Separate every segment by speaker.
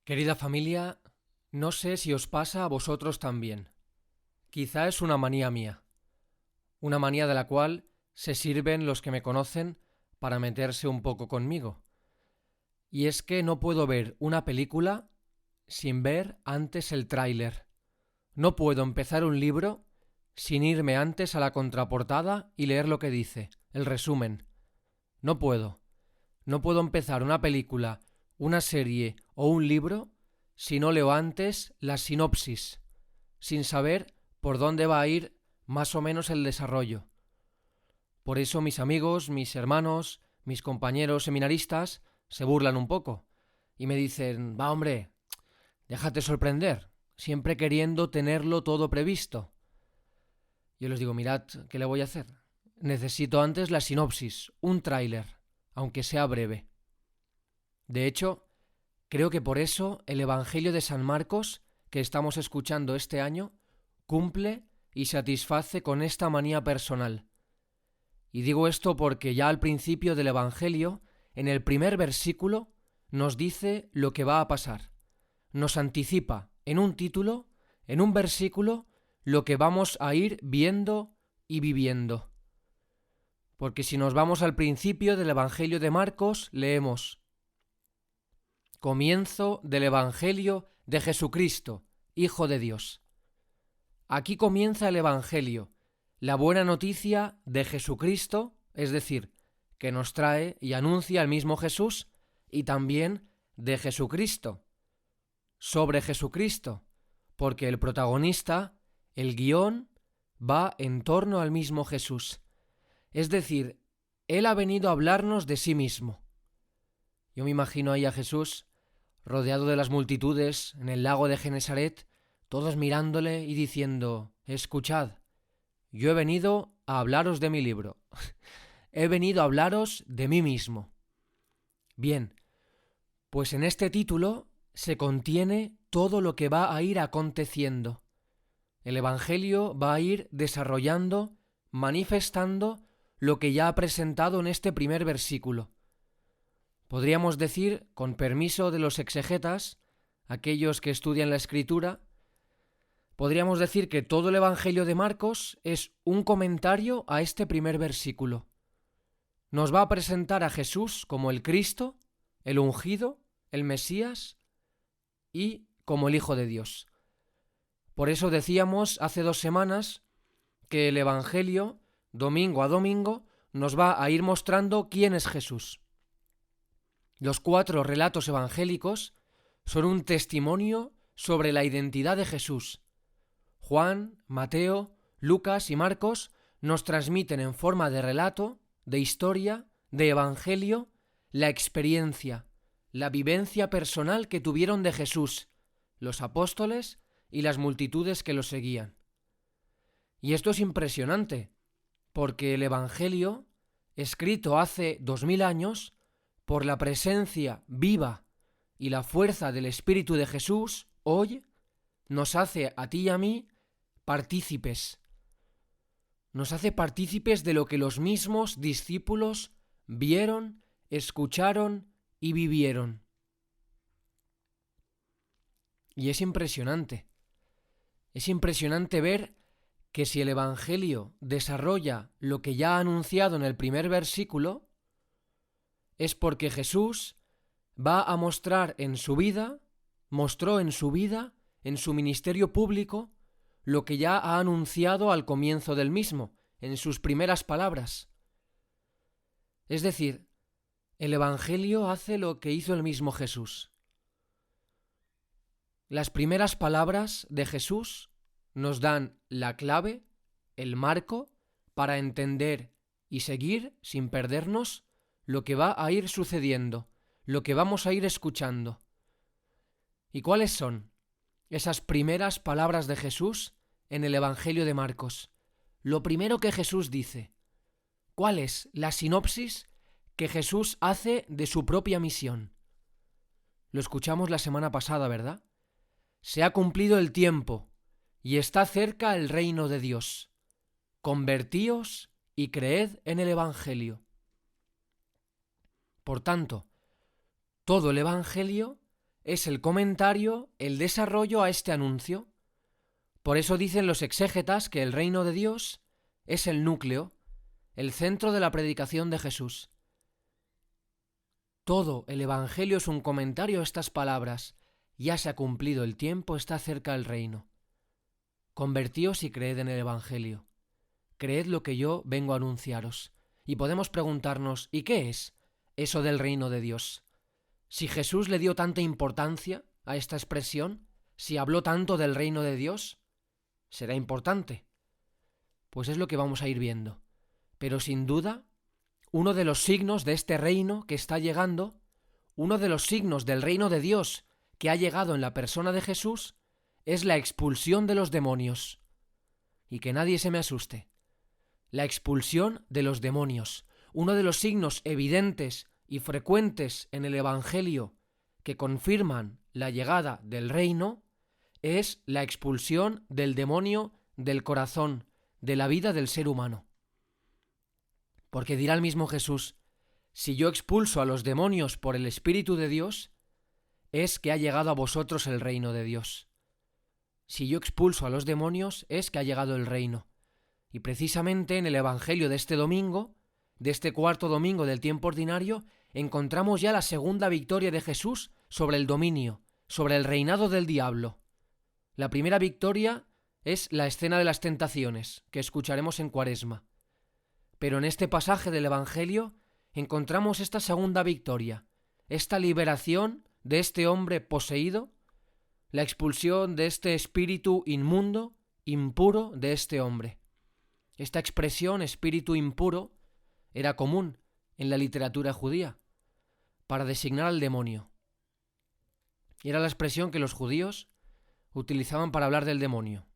Speaker 1: Querida familia, no sé si os pasa a vosotros también. Quizá es una manía mía, una manía de la cual se sirven los que me conocen para meterse un poco conmigo. Y es que no puedo ver una película sin ver antes el tráiler. No puedo empezar un libro sin irme antes a la contraportada y leer lo que dice, el resumen. No puedo. No puedo empezar una película, una serie o un libro si no leo antes la sinopsis, sin saber por dónde va a ir más o menos el desarrollo. Por eso mis amigos, mis hermanos, mis compañeros seminaristas se burlan un poco y me dicen, va hombre, déjate sorprender, siempre queriendo tenerlo todo previsto. Yo les digo, mirad, ¿qué le voy a hacer? Necesito antes la sinopsis, un tráiler, aunque sea breve. De hecho, creo que por eso el Evangelio de San Marcos, que estamos escuchando este año, cumple y satisface con esta manía personal. Y digo esto porque ya al principio del Evangelio, en el primer versículo, nos dice lo que va a pasar. Nos anticipa en un título, en un versículo, lo que vamos a ir viendo y viviendo. Porque si nos vamos al principio del Evangelio de Marcos, leemos: Comienzo del Evangelio de Jesucristo, Hijo de Dios. Aquí comienza el Evangelio, la buena noticia de Jesucristo, es decir, que nos trae y anuncia el mismo Jesús, y también de Jesucristo, sobre Jesucristo, porque el protagonista, el guión, va en torno al mismo Jesús. Es decir, Él ha venido a hablarnos de sí mismo. Yo me imagino ahí a Jesús rodeado de las multitudes en el lago de Genesaret, todos mirándole y diciendo: escuchad, yo he venido a hablaros de mi libro, he venido a hablaros de mí mismo. Bien, pues en este título se contiene todo lo que va a ir aconteciendo. El Evangelio va a ir desarrollando, manifestando lo que ya ha presentado en este primer versículo. Podríamos decir, con permiso de los exegetas, aquellos que estudian la Escritura, podríamos decir que todo el Evangelio de Marcos es un comentario a este primer versículo. Nos va a presentar a Jesús como el Cristo, el ungido, el Mesías y como el Hijo de Dios. Por eso decíamos hace 2 semanas que el Evangelio, domingo a domingo, nos va a ir mostrando quién es Jesús. Los 4 relatos evangélicos son un testimonio sobre la identidad de Jesús. Juan, Mateo, Lucas y Marcos nos transmiten en forma de relato, de historia, de evangelio, la experiencia, la vivencia personal que tuvieron de Jesús, los apóstoles y las multitudes que lo seguían. Y esto es impresionante, porque el Evangelio, escrito hace 2000 años, por la presencia viva y la fuerza del Espíritu de Jesús, hoy nos hace a ti y a mí partícipes. Nos hace partícipes de lo que los mismos discípulos vieron, escucharon y vivieron. Y es impresionante. Es impresionante ver que si el Evangelio desarrolla lo que ya ha anunciado en el primer versículo, es porque Jesús va a mostrar en su vida, mostró en su vida, en su ministerio público, lo que ya ha anunciado al comienzo del mismo, en sus primeras palabras. Es decir, el Evangelio hace lo que hizo el mismo Jesús. Las primeras palabras de Jesús nos dan la clave, el marco, para entender y seguir, sin perdernos, lo que va a ir sucediendo, lo que vamos a ir escuchando. ¿Y cuáles son esas primeras palabras de Jesús en el Evangelio de Marcos? Lo primero que Jesús dice. ¿Cuál es la sinopsis que Jesús hace de su propia misión? Lo escuchamos la semana pasada, ¿verdad? Se ha cumplido el tiempo y está cerca el reino de Dios. Convertíos y creed en el Evangelio. Por tanto, todo el Evangelio es el comentario, el desarrollo a este anuncio. Por eso dicen los exégetas que el reino de Dios es el núcleo, el centro de la predicación de Jesús. Todo el Evangelio es un comentario a estas palabras. Ya se ha cumplido el tiempo, está cerca el reino. Convertíos y creed en el Evangelio. Creed lo que yo vengo a anunciaros. Y podemos preguntarnos, ¿y qué es eso del reino de Dios? Si Jesús le dio tanta importancia a esta expresión, si habló tanto del reino de Dios, ¿será importante? Pues es lo que vamos a ir viendo. Pero sin duda, uno de los signos de este reino que está llegando, uno de los signos del reino de Dios que ha llegado en la persona de Jesús, es la expulsión de los demonios. Y que nadie se me asuste. La expulsión de los demonios, uno de los signos evidentes y frecuentes en el Evangelio que confirman la llegada del reino, es la expulsión del demonio del corazón, de la vida del ser humano. Porque dirá el mismo Jesús, si yo expulso a los demonios por el Espíritu de Dios, es que ha llegado a vosotros el reino de Dios. Si yo expulso a los demonios, es que ha llegado el reino. Y precisamente en el Evangelio de este domingo, de este cuarto domingo del tiempo ordinario, encontramos ya la segunda victoria de Jesús sobre el dominio, sobre el reinado del diablo. La primera victoria es la escena de las tentaciones, que escucharemos en Cuaresma. Pero en este pasaje del Evangelio encontramos esta segunda victoria, esta liberación de este hombre poseído, la expulsión de este espíritu inmundo, impuro de este hombre. Esta expresión, espíritu impuro, era común en la literatura judía para designar al demonio. Era la expresión que los judíos utilizaban para hablar del demonio,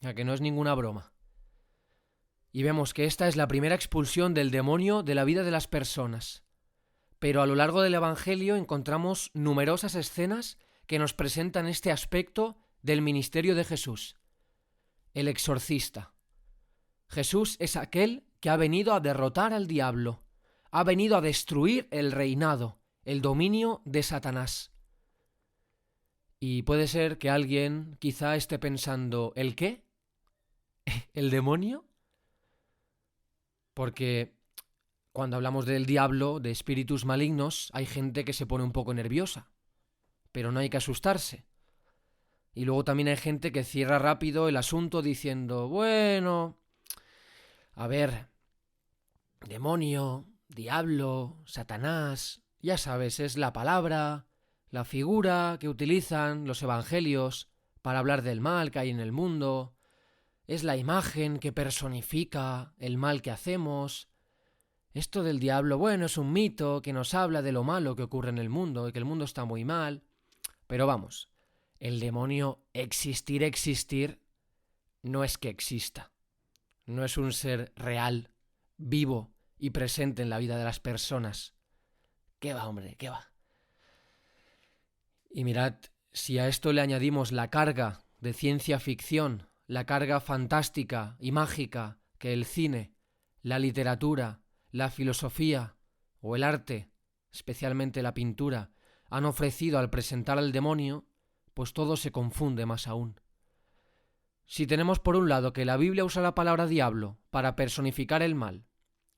Speaker 1: ya que no es ninguna broma. Y vemos que esta es la primera expulsión del demonio de la vida de las personas. Pero a lo largo del Evangelio encontramos numerosas escenas que nos presentan este aspecto del ministerio de Jesús. El exorcista. Jesús es aquel que ha venido a derrotar al diablo, ha venido a destruir el reinado, el dominio de Satanás. Y puede ser que alguien quizá esté pensando, ¿el qué? ¿El demonio? Porque cuando hablamos del diablo, de espíritus malignos, hay gente que se pone un poco nerviosa, pero no hay que asustarse. Y luego también hay gente que cierra rápido el asunto diciendo, bueno, a ver, demonio, diablo, Satanás, ya sabes, es la palabra, la figura que utilizan los evangelios para hablar del mal que hay en el mundo, es la imagen que personifica el mal que hacemos. Esto del diablo, bueno, es un mito que nos habla de lo malo que ocurre en el mundo y que el mundo está muy mal. Pero vamos, el demonio existir, no es que exista. No es un ser real, vivo y presente en la vida de las personas. ¿Qué va, hombre? ¿Qué va? Y mirad, si a esto le añadimos la carga de ciencia ficción, la carga fantástica y mágica que el cine, la literatura, la filosofía o el arte, especialmente la pintura, han ofrecido al presentar al demonio, pues todo se confunde más aún. Si tenemos por un lado que la Biblia usa la palabra diablo para personificar el mal,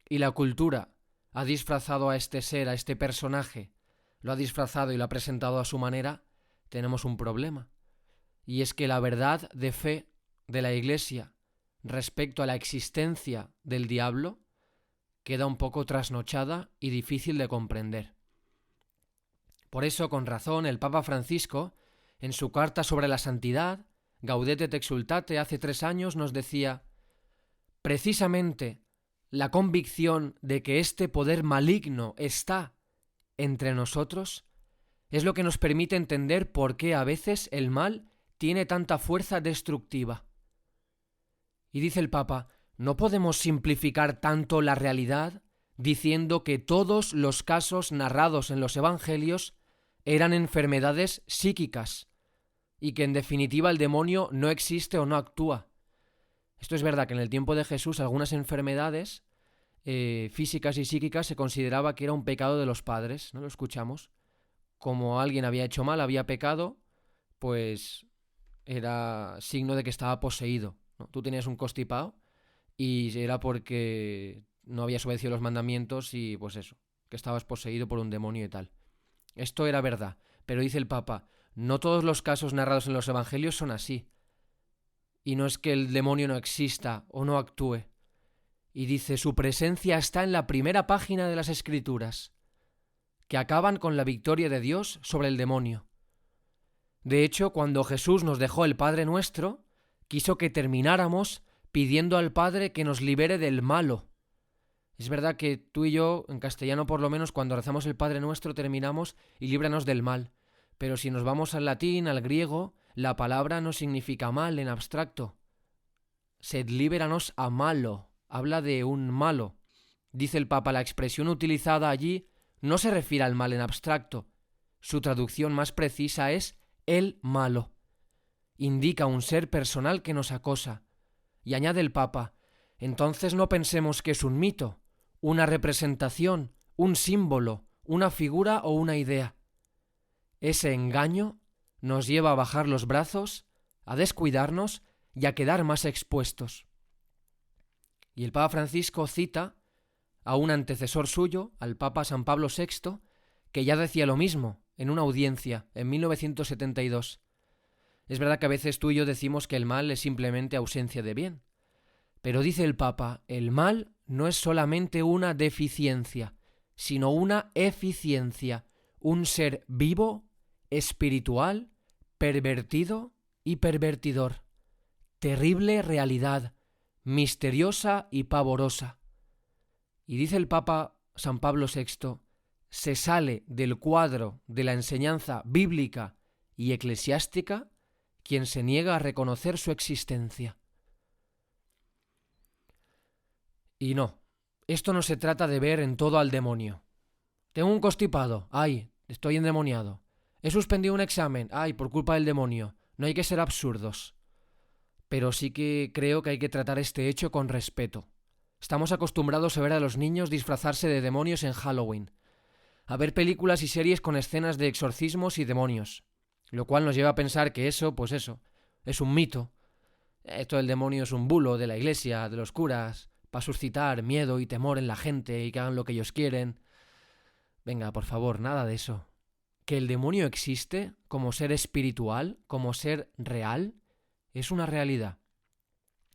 Speaker 1: y la cultura ha disfrazado a este ser, a este personaje, lo ha disfrazado y lo ha presentado a su manera, tenemos un problema. Y es que la verdad de fe de la Iglesia respecto a la existencia del diablo queda un poco trasnochada y difícil de comprender. Por eso, con razón, el Papa Francisco, en su carta sobre la santidad, Gaudete et Exsultate, hace 3 años nos decía, precisamente la convicción de que este poder maligno está entre nosotros es lo que nos permite entender por qué a veces el mal tiene tanta fuerza destructiva. Y dice el Papa, no podemos simplificar tanto la realidad diciendo que todos los casos narrados en los evangelios eran enfermedades psíquicas y que en definitiva el demonio no existe o no actúa. Esto es verdad que en el tiempo de Jesús algunas enfermedades físicas y psíquicas se consideraba que era un pecado de los padres, ¿no? Lo escuchamos, como alguien había hecho mal, había pecado, pues era signo de que estaba poseído, ¿no? Tú tenías un constipado y era porque no habías obedecido los mandamientos y pues eso, que estabas poseído por un demonio y tal. Esto era verdad, pero dice el Papa, no todos los casos narrados en los evangelios son así. Y no es que el demonio no exista o no actúe. Y dice, su presencia está en la primera página de las Escrituras, que acaban con la victoria de Dios sobre el demonio. De hecho, cuando Jesús nos dejó el Padre Nuestro, quiso que termináramos pidiendo al Padre que nos libere del malo. Es verdad que tú y yo, en castellano por lo menos, cuando rezamos el Padre Nuestro terminamos y líbranos del mal. Pero si nos vamos al latín, al griego, la palabra no significa mal en abstracto. Sed líbranos a malo. Habla de un malo. Dice el Papa, la expresión utilizada allí no se refiere al mal en abstracto. Su traducción más precisa es el malo. Indica un ser personal que nos acosa. Y añade el Papa, entonces no pensemos que es un mito, una representación, un símbolo, una figura o una idea. Ese engaño nos lleva a bajar los brazos, a descuidarnos y a quedar más expuestos. Y el Papa Francisco cita a un antecesor suyo, al Papa San Pablo VI, que ya decía lo mismo en una audiencia en 1972. Es verdad que a veces tú y yo decimos que el mal es simplemente ausencia de bien. Pero dice el Papa, el mal no es solamente una deficiencia, sino una eficiencia, un ser vivo, espiritual, pervertido y pervertidor. Terrible realidad, misteriosa y pavorosa. Y dice el Papa San Pablo VI, se sale del cuadro de la enseñanza bíblica y eclesiástica quien se niega a reconocer su existencia. Y no, esto no se trata de ver en todo al demonio. Tengo un constipado, ¡ay! Estoy endemoniado. He suspendido un examen, ¡ay! Por culpa del demonio. No hay que ser absurdos. Pero sí que creo que hay que tratar este hecho con respeto. Estamos acostumbrados a ver a los niños disfrazarse de demonios en Halloween, a ver películas y series con escenas de exorcismos y demonios, lo cual nos lleva a pensar que eso, es un mito. Esto del demonio es un bulo de la iglesia, de los curas, para suscitar miedo y temor en la gente y que hagan lo que ellos quieren. Venga, por favor, nada de eso. Que el demonio existe como ser espiritual, como ser real, es una realidad.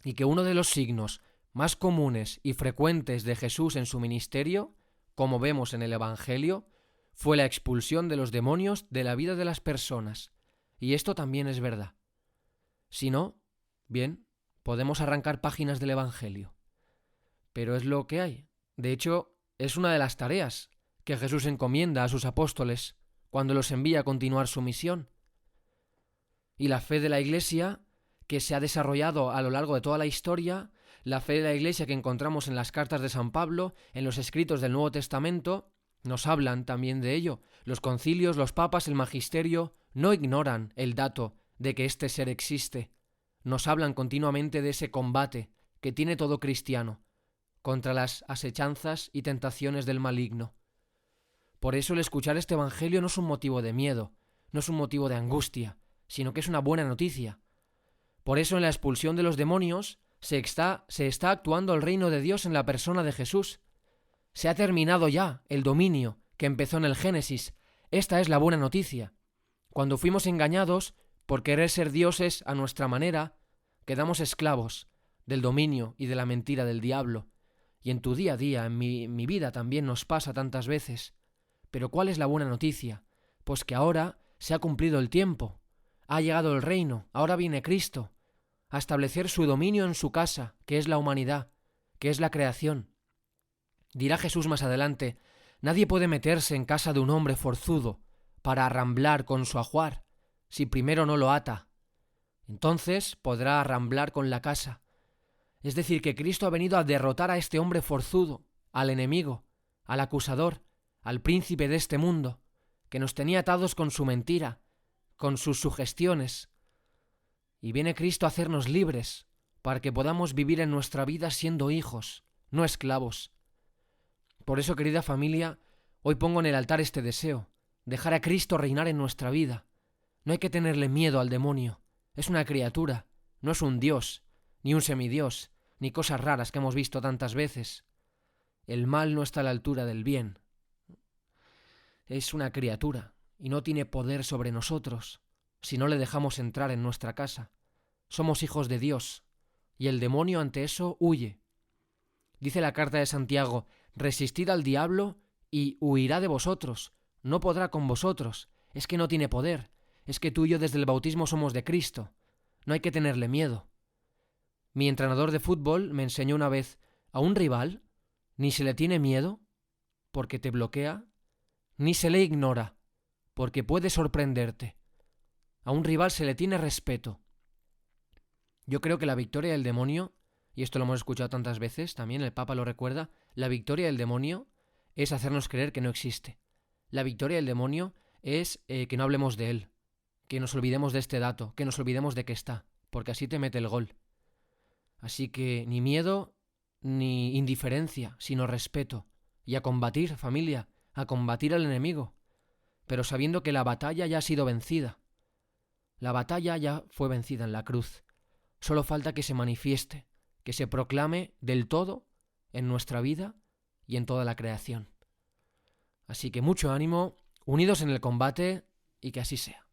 Speaker 1: Y que uno de los signos más comunes y frecuentes de Jesús en su ministerio, como vemos en el Evangelio, fue la expulsión de los demonios de la vida de las personas. Y esto también es verdad. Si no, bien, podemos arrancar páginas del Evangelio. Pero es lo que hay. De hecho, es una de las tareas que Jesús encomienda a sus apóstoles cuando los envía a continuar su misión. Y la fe de la Iglesia, que se ha desarrollado a lo largo de toda la historia, la fe de la Iglesia que encontramos en las cartas de San Pablo, en los escritos del Nuevo Testamento, nos hablan también de ello. Los concilios, los papas, el magisterio no ignoran el dato de que este ser existe. Nos hablan continuamente de ese combate que tiene todo cristiano contra las asechanzas y tentaciones del maligno. Por eso el escuchar este Evangelio no es un motivo de miedo, no es un motivo de angustia, sino que es una buena noticia. Por eso en la expulsión de los demonios se está actuando el reino de Dios en la persona de Jesús. Se ha terminado ya el dominio que empezó en el Génesis. Esta es la buena noticia. Cuando fuimos engañados por querer ser dioses a nuestra manera, quedamos esclavos del dominio y de la mentira del diablo. Y en tu día a día, en mi vida también nos pasa tantas veces. Pero ¿cuál es la buena noticia? Pues que ahora se ha cumplido el tiempo. Ha llegado el reino, ahora viene Cristo, a establecer su dominio en su casa, que es la humanidad, que es la creación. Dirá Jesús más adelante, nadie puede meterse en casa de un hombre forzudo para arramblar con su ajuar, si primero no lo ata. Entonces podrá arramblar con la casa. Es decir, que Cristo ha venido a derrotar a este hombre forzudo, al enemigo, al acusador, al príncipe de este mundo, que nos tenía atados con su mentira, con sus sugestiones. Y viene Cristo a hacernos libres, para que podamos vivir en nuestra vida siendo hijos, no esclavos. Por eso, querida familia, hoy pongo en el altar este deseo, dejar a Cristo reinar en nuestra vida. No hay que tenerle miedo al demonio. Es una criatura, no es un dios, ni un semidios, ni cosas raras que hemos visto tantas veces. El mal no está a la altura del bien. Es una criatura y no tiene poder sobre nosotros si no le dejamos entrar en nuestra casa. Somos hijos de Dios y el demonio ante eso huye. Dice la carta de Santiago: resistid al diablo y huirá de vosotros. No podrá con vosotros. Es que no tiene poder. Es que tú y yo desde el bautismo somos de Cristo. No hay que tenerle miedo. Mi entrenador de fútbol me enseñó una vez: a un rival ni se le tiene miedo porque te bloquea, ni se le ignora porque puede sorprenderte. A un rival se le tiene respeto. Yo creo que la victoria del demonio, y esto lo hemos escuchado tantas veces, también el Papa lo recuerda, la victoria del demonio es hacernos creer que no existe. La victoria del demonio es que no hablemos de él, que nos olvidemos de este dato, que nos olvidemos de que está, porque así te mete el gol. Así que ni miedo ni indiferencia, sino respeto. Y a combatir, familia, a combatir al enemigo, pero sabiendo que la batalla ya ha sido vencida. La batalla ya fue vencida en la cruz. Solo falta que se manifieste, que se proclame del todo en nuestra vida y en toda la creación. Así que mucho ánimo, unidos en el combate y que así sea.